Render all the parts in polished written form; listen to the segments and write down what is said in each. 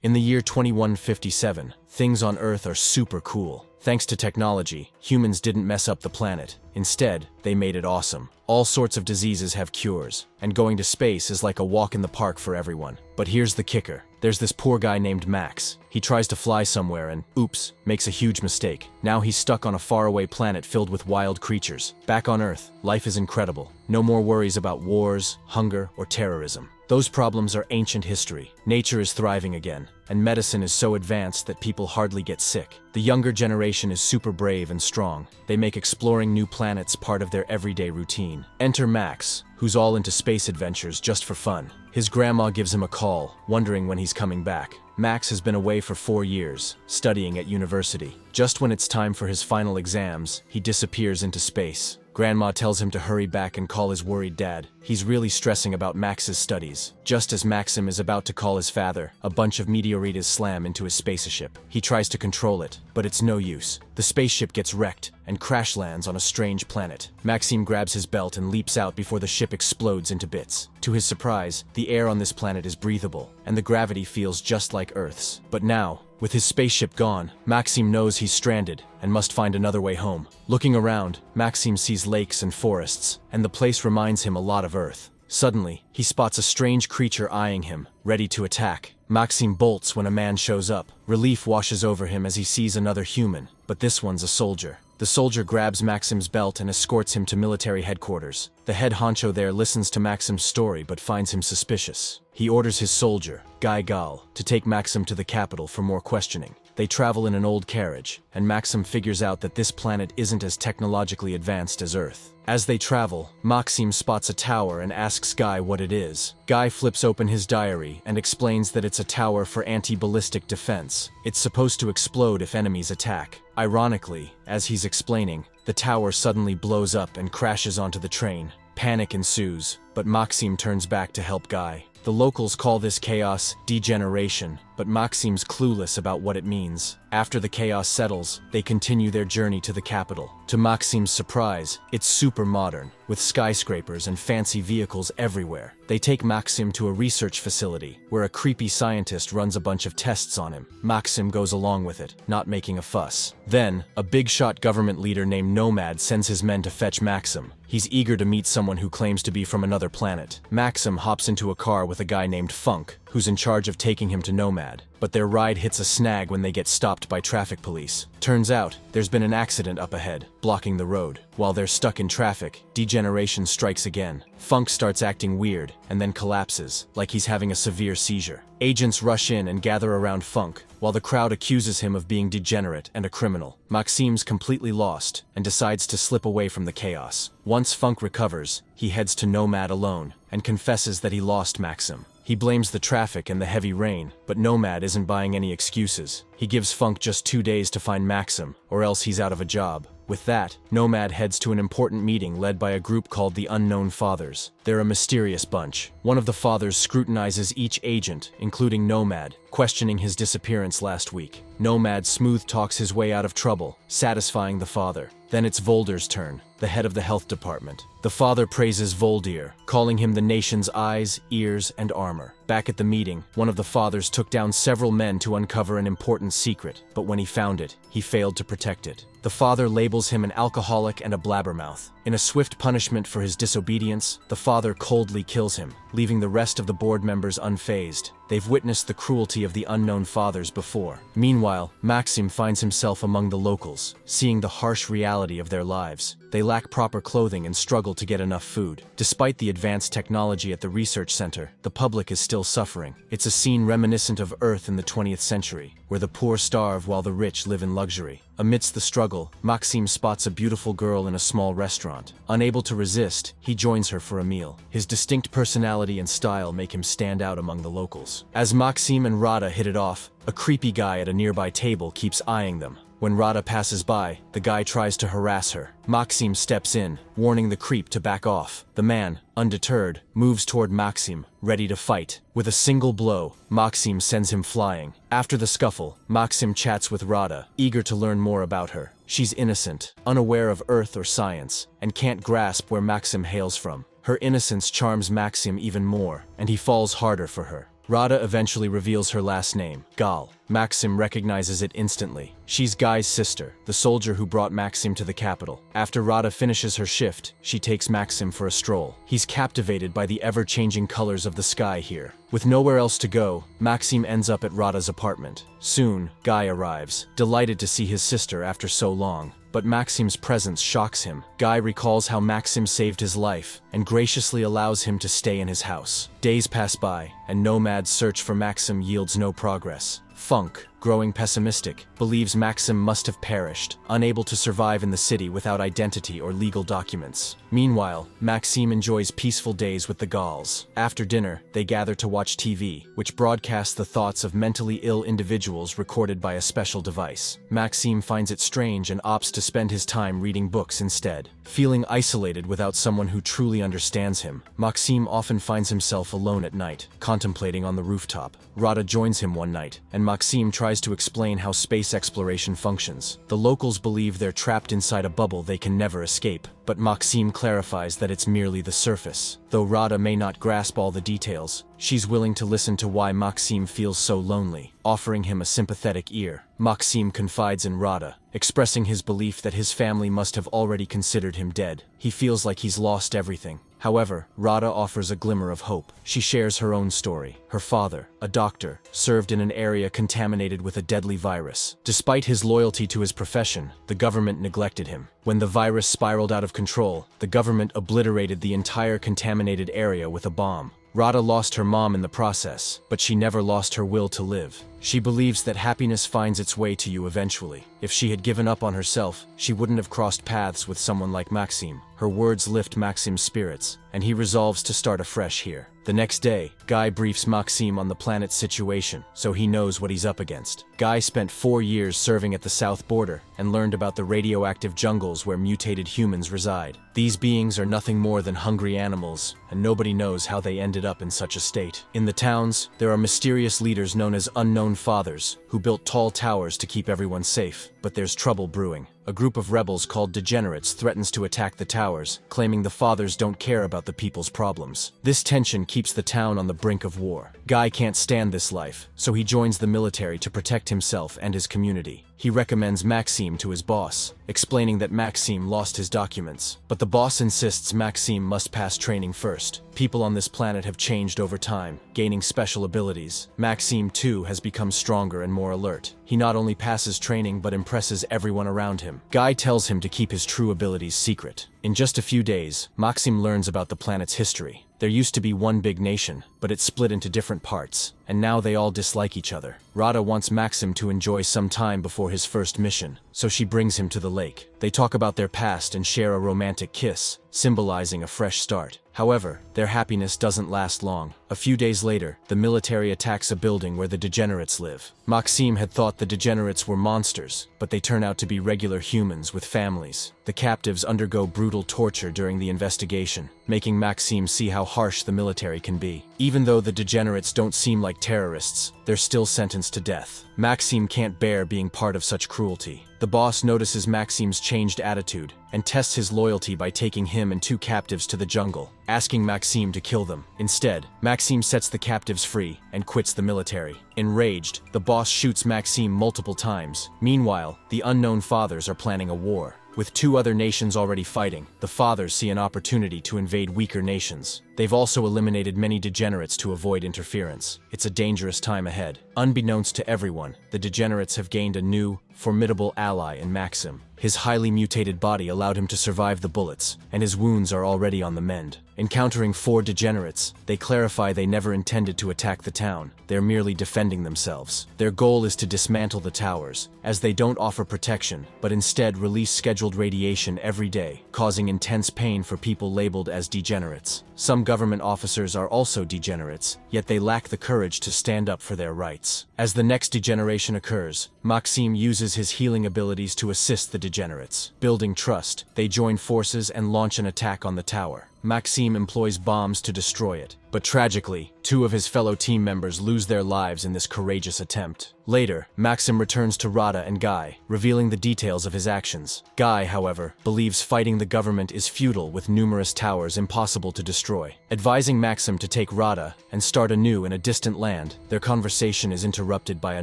In the year 2157, things on Earth are super cool. Thanks to technology, humans didn't mess up the planet. Instead, they made it awesome. All sorts of diseases have cures, and going to space is like a walk in the park for everyone. But here's the kicker. There's this poor guy named Max. He tries to fly somewhere and, oops, makes a huge mistake. Now he's stuck on a faraway planet filled with wild creatures. Back on Earth, life is incredible. No more worries about wars, hunger, or terrorism. Those problems are ancient history. Nature is thriving again, and medicine is so advanced that people hardly get sick. The younger generation is super brave and strong. They make exploring new planets part of their everyday routine. Enter Max, who's all into space adventures just for fun. His grandma gives him a call, wondering when he's coming back. Max has been away for 4 years, studying at university. Just when it's time for his final exams, he disappears into space. Grandma tells him to hurry back and call his worried dad. He's really stressing about Max's studies. Just as Maxim is about to call his father, a bunch of meteorites slam into his spaceship. He tries to control it, but it's no use. The spaceship gets wrecked and crash lands on a strange planet. Maxim grabs his belt and leaps out before the ship explodes into bits. To his surprise, the air on this planet is breathable, and the gravity feels just like Earth's. But now, with his spaceship gone, Maxim knows he's stranded and must find another way home. Looking around, Maxim sees lakes and forests, and the place reminds him a lot of Earth. Suddenly, he spots a strange creature eyeing him, ready to attack. Maxim bolts when a man shows up. Relief washes over him as he sees another human, but this one's a soldier. The soldier grabs Maxim's belt and escorts him to military headquarters. The head honcho there listens to Maxim's story but finds him suspicious. He orders his soldier, Guy Gall, to take Maxim to the capital for more questioning. They travel in an old carriage, and Maxim figures out that this planet isn't as technologically advanced as Earth. As they travel, Maxim spots a tower and asks Guy what it is. Guy flips open his diary and explains that it's a tower for anti-ballistic defense. It's supposed to explode if enemies attack. Ironically, as he's explaining, the tower suddenly blows up and crashes onto the train. Panic ensues, but Maxim turns back to help Guy. The locals call this chaos degeneration, but Maxim's clueless about what it means. After the chaos settles, they continue their journey to the capital. To Maxim's surprise, it's super modern, with skyscrapers and fancy vehicles everywhere. They take Maxim to a research facility, where a creepy scientist runs a bunch of tests on him. Maxim goes along with it, not making a fuss. Then, a big-shot government leader named Nomad sends his men to fetch Maxim. He's eager to meet someone who claims to be from another planet. Maxim hops into a car with a guy named Funk, who's in charge of taking him to Nomad. But their ride hits a snag when they get stopped by traffic police. Turns out, there's been an accident up ahead, blocking the road. While they're stuck in traffic, degeneration strikes again. Funk starts acting weird, and then collapses, like he's having a severe seizure. Agents rush in and gather around Funk, while the crowd accuses him of being degenerate and a criminal. Maxim's completely lost, and decides to slip away from the chaos. Once Funk recovers, he heads to Nomad alone, and confesses that he lost Maxim. He blames the traffic and the heavy rain, but Nomad isn't buying any excuses. He gives Funk just 2 days to find Maxim, or else he's out of a job. With that, Nomad heads to an important meeting led by a group called the Unknown Fathers. They're a mysterious bunch. One of the fathers scrutinizes each agent, including Nomad, questioning his disappearance last week. Nomad smooth talks his way out of trouble, satisfying the father. Then it's Volder's turn, the head of the health department. The father praises Voldir, calling him the nation's eyes, ears, and armor. Back at the meeting, one of the fathers took down several men to uncover an important secret, but when he found it, he failed to protect it. The father labels him an alcoholic and a blabbermouth. In a swift punishment for his disobedience, the father coldly kills him, leaving the rest of the board members unfazed. They've witnessed the cruelty of the Unknown Fathers before. Meanwhile, Maxim finds himself among the locals, seeing the harsh reality of their lives. They lack proper clothing and struggle to get enough food. Despite the advanced technology at the research center, the public is still suffering. It's a scene reminiscent of Earth in the 20th century, where the poor starve while the rich live in luxury. Amidst the struggle, Maxim spots a beautiful girl in a small restaurant. Unable to resist, he joins her for a meal. His distinct personality and style make him stand out among the locals. As Maxim and Rada hit it off, a creepy guy at a nearby table keeps eyeing them. When Rada passes by, the guy tries to harass her. Maxim steps in, warning the creep to back off. The man, undeterred, moves toward Maxim, ready to fight. With a single blow, Maxim sends him flying. After the scuffle, Maxim chats with Rada, eager to learn more about her. She's innocent, unaware of Earth or science, and can't grasp where Maxim hails from. Her innocence charms Maxim even more, and he falls harder for her. Rada eventually reveals her last name, Gal. Maxim recognizes it instantly. She's Guy's sister, the soldier who brought Maxim to the capital. After Rada finishes her shift, she takes Maxim for a stroll. He's captivated by the ever-changing colors of the sky here. With nowhere else to go, Maxim ends up at Rada's apartment. Soon, Guy arrives, delighted to see his sister after so long. But Maxim's presence shocks him. Guy recalls how Maxim saved his life and graciously allows him to stay in his house. Days pass by, and Nomad's search for Maxim yields no progress. Funk, growing pessimistic, believes Maxim must have perished, unable to survive in the city without identity or legal documents. Meanwhile, Maxim enjoys peaceful days with the Gauls. After dinner, they gather to watch TV, which broadcasts the thoughts of mentally ill individuals recorded by a special device. Maxim finds it strange and opts to spend his time reading books instead. Feeling isolated without someone who truly understands him, Maxim often finds himself alone at night, contemplating on the rooftop. Rada joins him one night, and Maxim tries to explain how space exploration functions. The locals believe they're trapped inside a bubble they can never escape, but Maxim clarifies that it's merely the surface. Though Rada may not grasp all the details, she's willing to listen to why Maxim feels so lonely, offering him a sympathetic ear. Maxim confides in Rada, expressing his belief that his family must have already considered him dead. He feels like he's lost everything. However, Rada offers a glimmer of hope. She shares her own story. Her father, a doctor, served in an area contaminated with a deadly virus. Despite his loyalty to his profession, the government neglected him. When the virus spiraled out of control, the government obliterated the entire contaminated area with a bomb. Rada lost her mom in the process, but she never lost her will to live. She believes that happiness finds its way to you eventually. If she had given up on herself, she wouldn't have crossed paths with someone like Maxim. Her words lift Maxim's spirits, and he resolves to start afresh here. The next day, Guy briefs Maxim on the planet's situation, so he knows what he's up against. Guy spent 4 years serving at the south border and learned about the radioactive jungles where mutated humans reside. These beings are nothing more than hungry animals, and nobody knows how they ended up in such a state. In the towns, there are mysterious leaders known as Unknown Fathers, who built tall towers to keep everyone safe. But there's trouble brewing. A group of rebels called Degenerates threatens to attack the towers, claiming the Fathers don't care about the people's problems. This tension keeps the town on the brink of war. Guy can't stand this life, so he joins the military to protect himself and his community. He recommends Maxim to his boss, explaining that Maxim lost his documents. But the boss insists Maxim must pass training first. People on this planet have changed over time, gaining special abilities. Maxim, too, has become stronger and more alert. He not only passes training but impresses everyone around him. Guy tells him to keep his true abilities secret. In just a few days, Maxim learns about the planet's history. There used to be one big nation, but it split into different parts, and now they all dislike each other. Rada wants Maxim to enjoy some time before his first mission, so she brings him to the lake. They talk about their past and share a romantic kiss, symbolizing a fresh start. However, their happiness doesn't last long. A few days later, the military attacks a building where the Degenerates live. Maxim had thought the Degenerates were monsters, but they turn out to be regular humans with families. The captives undergo brutal torture during the investigation, making Maxim see how harsh the military can be. Even though the Degenerates don't seem like terrorists, they're still sentenced to death. Maxim can't bear being part of such cruelty. The boss notices Maxim's changed attitude and tests his loyalty by taking him and 2 captives to the jungle, asking Maxim to kill them. Instead, Maxim sets the captives free and quits the military. Enraged, the boss shoots Maxim multiple times. Meanwhile, the Unknown Fathers are planning a war. With 2 other nations already fighting, the Fathers see an opportunity to invade weaker nations. They've also eliminated many Degenerates to avoid interference. It's a dangerous time ahead. Unbeknownst to everyone, the Degenerates have gained a new, formidable ally in Maxim. His highly mutated body allowed him to survive the bullets, and his wounds are already on the mend. Encountering 4 Degenerates, they clarify they never intended to attack the town. They're merely defending themselves. Their goal is to dismantle the towers, as they don't offer protection, but instead release scheduled radiation every day, causing intense pain for people labeled as Degenerates. Some government officers are also Degenerates, yet they lack the courage to stand up for their rights. As the next degeneration occurs, Maxim uses his healing abilities to assist the Degenerates. Building trust, they join forces and launch an attack on the tower. Maxim employs bombs to destroy it. But tragically, 2 of his fellow team members lose their lives in this courageous attempt. Later, Maxim returns to Rada and Guy, revealing the details of his actions. Guy, however, believes fighting the government is futile with numerous towers impossible to destroy. Advising Maxim to take Rada and start anew in a distant land, their conversation is interrupted by a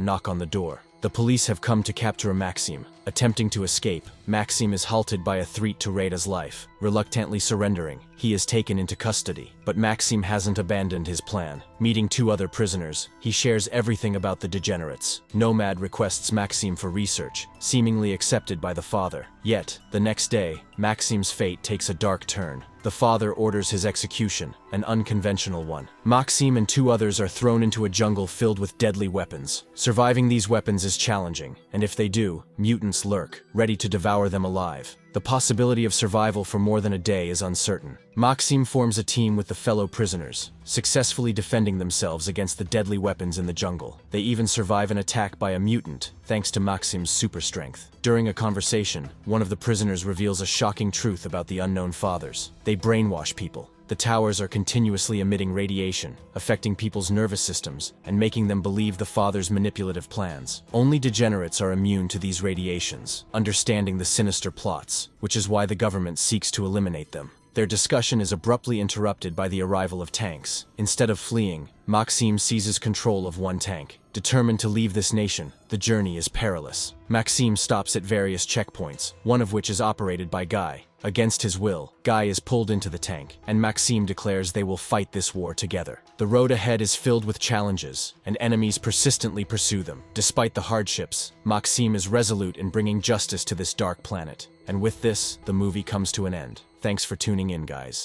knock on the door. The police have come to capture Maxim. Attempting to escape, Maxim is halted by a threat to Rada's life. Reluctantly surrendering, he is taken into custody. But Maxim hasn't abandoned his plan. Meeting 2 other prisoners, he shares everything about the degenerates. Nomad requests Maxim for research, seemingly accepted by the father. Yet, the next day, Maxim's fate takes a dark turn. The father orders his execution, an unconventional one. Maxim and 2 others are thrown into a jungle filled with deadly weapons. Surviving these weapons is challenging, and if they do, mutants lurk, ready to devour them alive. The possibility of survival for more than a day is uncertain. Maxim forms a team with the fellow prisoners, successfully defending themselves against the deadly weapons in the jungle. They even survive an attack by a mutant, thanks to Maxim's super strength. During a conversation, one of the prisoners reveals a shocking truth about the unknown fathers. They brainwash people. The towers are continuously emitting radiation, affecting people's nervous systems and making them believe the father's manipulative plans. Only degenerates are immune to these radiations, understanding the sinister plots, which is why the government seeks to eliminate them. Their discussion is abruptly interrupted by the arrival of tanks. Instead of fleeing, Maxim seizes control of one tank. Determined to leave this nation, the journey is perilous. Maxim stops at various checkpoints, one of which is operated by Guy. Against his will, Guy is pulled into the tank, and Maxim declares they will fight this war together. The road ahead is filled with challenges, and enemies persistently pursue them. Despite the hardships, Maxim is resolute in bringing justice to this dark planet. And with this, the movie comes to an end. Thanks for tuning in, guys.